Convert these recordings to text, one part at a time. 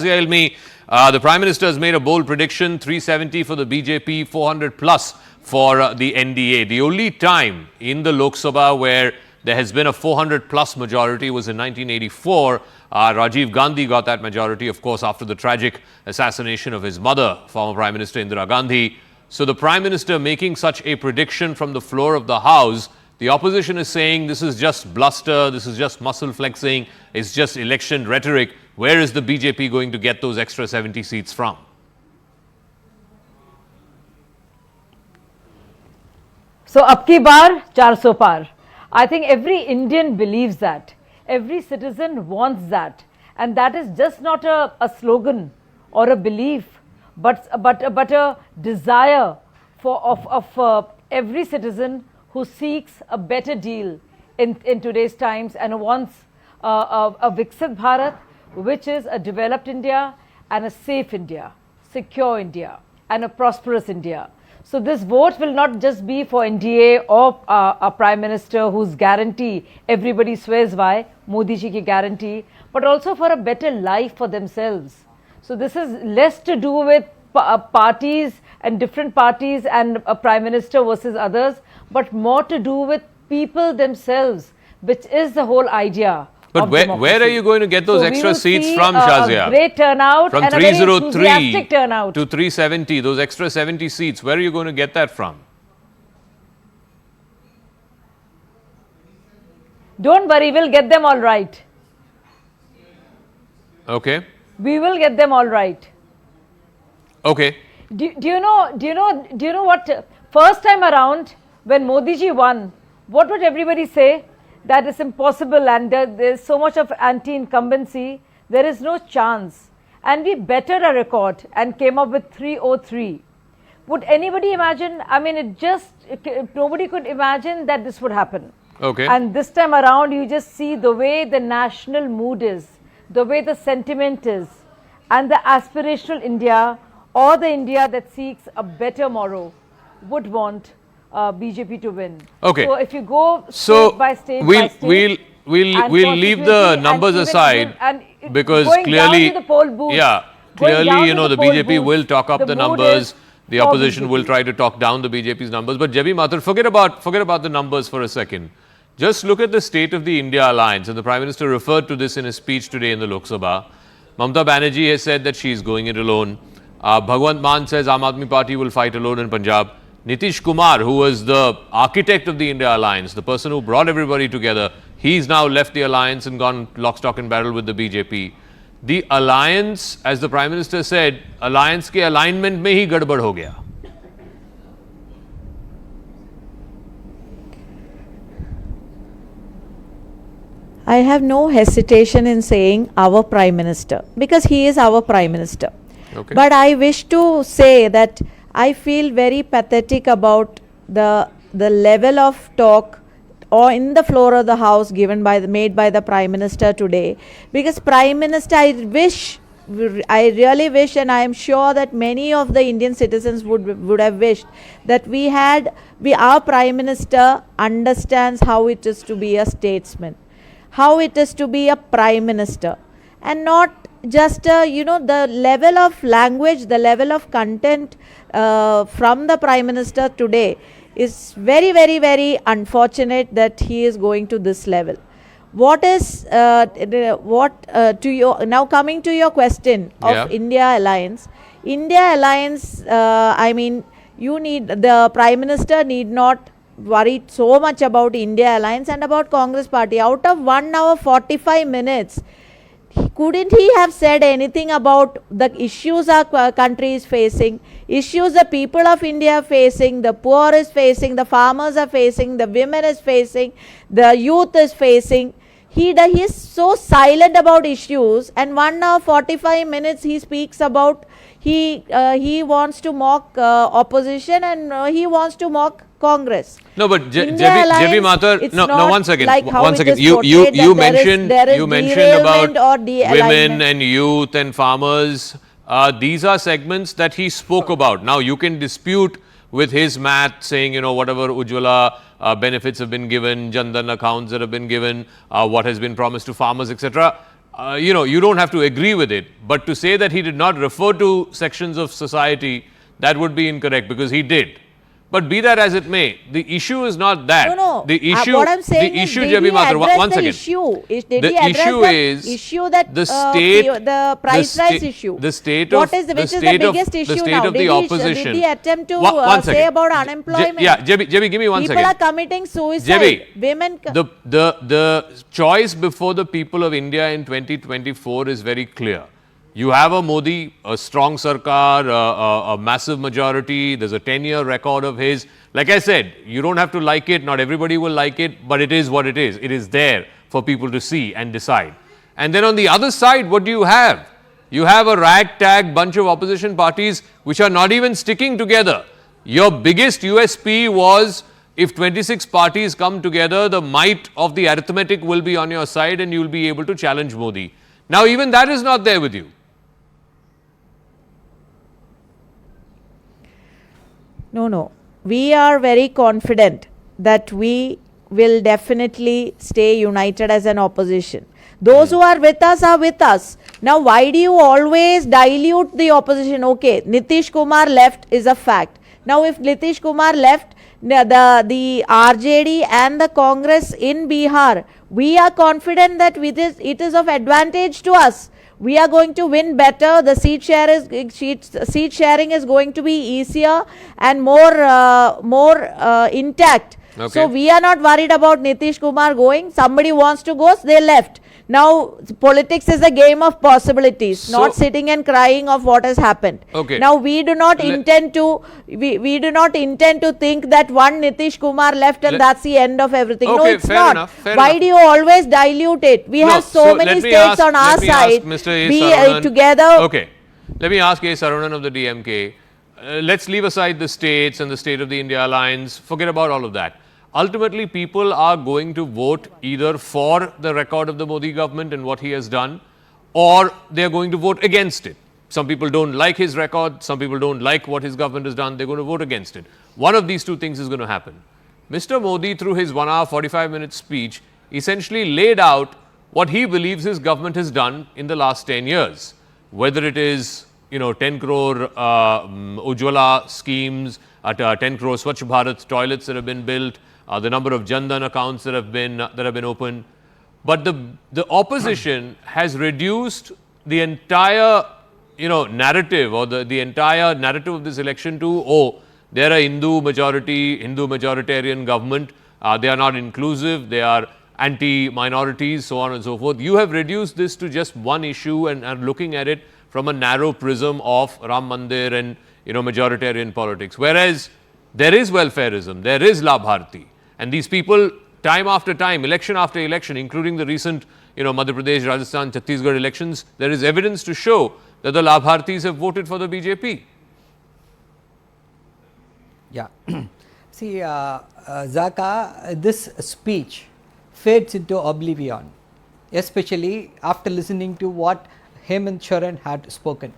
Shazia Ilmi, the Prime Minister has made a bold prediction, 370 for the BJP, 400 plus for the NDA. The only time in the Lok Sabha where there has been a 400 plus majority was in 1984. Rajiv Gandhi got that majority, of course, after the tragic assassination of his mother, former Prime Minister Indira Gandhi. So the Prime Minister making such a prediction from the floor of the House, the opposition is saying this is just bluster, this is just muscle flexing, it's just election rhetoric. Where is the BJP going to get those extra 70 seats from? So, Abki Baar, 400 Paar. I think every Indian believes that. Every citizen wants that. And that is just not a slogan or a belief, but a desire of every citizen who seeks a better deal in today's times and wants a vikasit Bharat, which is a developed India and a safe India, secure India and a prosperous India. So this vote will not just be for NDA or a Prime Minister whose guarantee everybody swears by, Modi ji ki guarantee, but also for a better life for themselves. So this is less to do with parties and different parties and a Prime Minister versus others, but more to do with people themselves, which is the whole idea. But where are you going to get those extra seats from, Shazia? A great turnout from and 303 a very enthusiastic turnout. To 370, those extra 70 seats, where are you going to get that from? Don't worry, we'll get them all right. Okay. We will get them all right. Okay. Do you know what? First time around, when Modi ji won, what would everybody say? That is impossible and there is so much of anti-incumbency, there is no chance. And we bettered our record and came up with 303. Would anybody imagine? I mean, nobody could imagine that this would happen. Okay. And this time around, you just see the way the national mood is, the way the sentiment is, and the aspirational India or the India that seeks a better morrow would want BJP to win. Okay. So if you go state by state by state, we'll leave the numbers aside because clearly, clearly, you know, the BJP will talk up the numbers. The opposition will try to talk down the BJP's numbers. But Jabi Mathur, forget about the numbers for a second. Just look at the state of the India alliance, and the Prime Minister referred to this in his speech today in the Lok Sabha. Mamata Banerjee has said that she is going it alone. Bhagwant Mann says Aam Aadmi Party will fight alone in Punjab. Nitish Kumar, who was the architect of the India alliance, the person who brought everybody together, he's now left the alliance and gone lock, stock and barrel with the BJP. The alliance, as the Prime Minister said, alliance ke alignment mein hi gadbad ho gaya. I have no hesitation in saying our Prime Minister, because he is our Prime Minister. Okay. But I wish to say that I feel very pathetic about the level of talk or in the floor of the House made by the Prime Minister today, because Prime Minister, I really wish, and I am sure that many of the Indian citizens would have wished that our Prime Minister understands how it is to be a statesman, how it is to be a Prime Minister, and not just the level of language, the level of content from the Prime Minister today is very, very, very unfortunate that he is going to this level. Now coming to your question of India Alliance, I mean, the Prime Minister need not worry so much about India Alliance and about Congress Party. Out of 1 hour 45 minutes, couldn't he have said anything about the issues our country is facing, issues the people of India are facing, the poor is facing, the farmers are facing, the women is facing, the youth is facing? He is so silent about issues, and 1 hour 45 minutes he speaks about he wants to mock opposition and he wants to mock Congress. No, but JB Mathur, no, one second. Like one second. You mentioned about women and youth and farmers. These are segments that he spoke about. Now, you can dispute with his math, saying, you know, whatever Ujjawala benefits have been given, Jan Dhan accounts that have been given, what has been promised to farmers, etc. you don't have to agree with it, but to say that he did not refer to sections of society, that would be incorrect, because he did. But be that as it may, the issue is not that. No. The issue, what I'm saying the issue, is, did he Mathur, address one the second. issue? Did The he address issue the is issue that the state, the price rise issue? The state What of is the, the which is state the of biggest issue the state now? of the opposition. Did he attempt to One say second. about unemployment? JB, give me one People second. are committing suicide. JB, Women. the choice before the people of India in 2024 is very clear. You have a Modi, a strong Sarkar, a massive majority. There's a 10-year record of his. Like I said, you don't have to like it. Not everybody will like it, but it is what it is. It is there for people to see and decide. And then on the other side, what do you have? You have a ragtag bunch of opposition parties which are not even sticking together. Your biggest USP was, if 26 parties come together, the might of the arithmetic will be on your side and you will be able to challenge Modi. Now, even that is not there with you. No. We are very confident that we will definitely stay united as an opposition. Those who are with us are with us. Now, why do you always dilute the opposition? Okay, Nitish Kumar left is a fact. Now, if Nitish Kumar left, the RJD and the Congress in Bihar, we are confident that it is of advantage to us. We are going to win better. The seat sharing is going to be easier and more intact. Okay. So we are not worried about Nitish Kumar going. Somebody wants to go, they left. Now, politics is a game of possibilities, not sitting and crying of what has happened. Okay. Now, we do not intend to think that one Nitish Kumar left and that's the end of everything. Okay, no, it's fair not. enough, fair Why enough. do you always dilute it? We have so many states on our side. Mr. A. Together. Okay. Let me ask A. Sarvanan of the DMK. Let's leave aside the states and the state of the India Alliance. Forget about all of that. Ultimately, people are going to vote either for the record of the Modi government and what he has done, or they are going to vote against it. Some people don't like his record, some people don't like what his government has done, they're going to vote against it. One of these two things is going to happen. Mr. Modi, through his 1 hour, 45-minute speech, essentially laid out what he believes his government has done in the last 10 years. Whether it is, 10 crore Ujjawala schemes, 10 crore Swachh Bharat toilets that have been built, the number of Jan Dhan accounts that have been opened. But the opposition has reduced the entire narrative, or the entire narrative of this election to, they're a Hindu majoritarian government, they are not inclusive, they are anti-minorities, so on and so forth. You have reduced this to just one issue and looking at it from a narrow prism of Ram Mandir and majoritarian politics. Whereas there is welfareism, there is Labharti. And these people, time after time, election after election, including the recent, Madhya Pradesh, Rajasthan, Chhattisgarh elections, there is evidence to show that the Labhartis have voted for the BJP. Yeah. See, Zaka, this speech fades into oblivion, especially after listening to what Hemant Charan had spoken.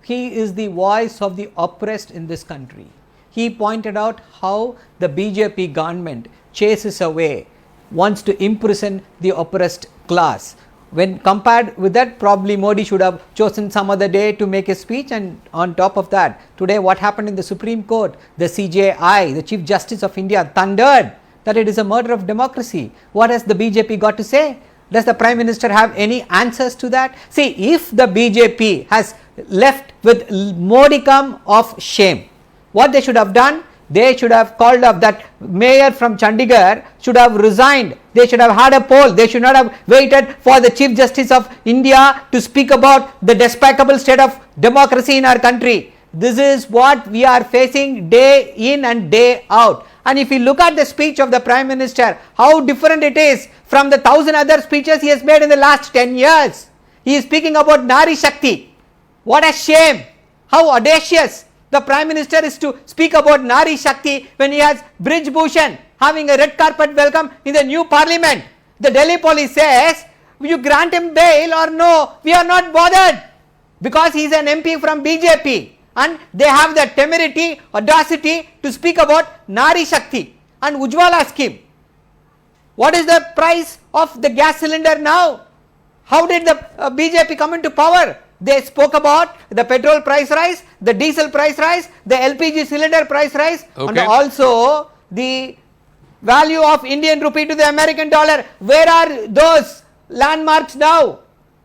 He is the voice of the oppressed in this country. He pointed out how the BJP government chases away, wants to imprison the oppressed class. When compared with that, probably Modi should have chosen some other day to make a speech. And on top of that, today what happened in the Supreme Court, the CJI, the Chief Justice of India, thundered that it is a murder of democracy. What has the BJP got to say? Does the Prime Minister have any answers to that? See, if the BJP has left with modicum of shame, what they should have done, they should have called up that mayor from Chandigarh, should have resigned. They should have had a poll. They should not have waited for the Chief Justice of India to speak about the despicable state of democracy in our country. This is what we are facing day in and day out. And if you look at the speech of the Prime Minister, how different it is from the 1,000 other speeches he has made in the last 10 years. He is speaking about Nari Shakti. What a shame. How audacious the Prime Minister is to speak about Nari Shakti when he has Brij Bhushan having a red carpet welcome in the new parliament. The Delhi police says, you grant him bail or no, we are not bothered, because he is an MP from BJP and they have the temerity, audacity to speak about Nari Shakti and Ujjawala scheme. What is the price of the gas cylinder now? How did the BJP come into power? They spoke about the petrol price rise, the diesel price rise, the LPG cylinder price rise, and also the value of Indian rupee to the American dollar. Where are those landmarks now?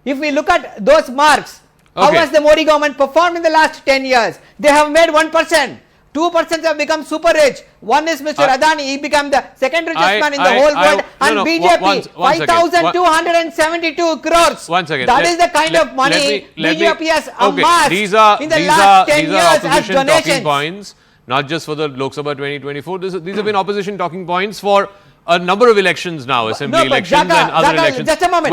If we look at those marks, how has the Modi government performed in the last 10 years? They have made 1%. 2% have become super rich. One is Mr. Adani. He became the second richest man in the whole world. And BJP, 5,272 crores. One second. That is the kind of money BJP has amassed in the last 10 years as opposition donations. Talking points, not just for the Lok Sabha 2024. These have been opposition talking points for a number of elections now, assembly elections and other elections. Just a moment.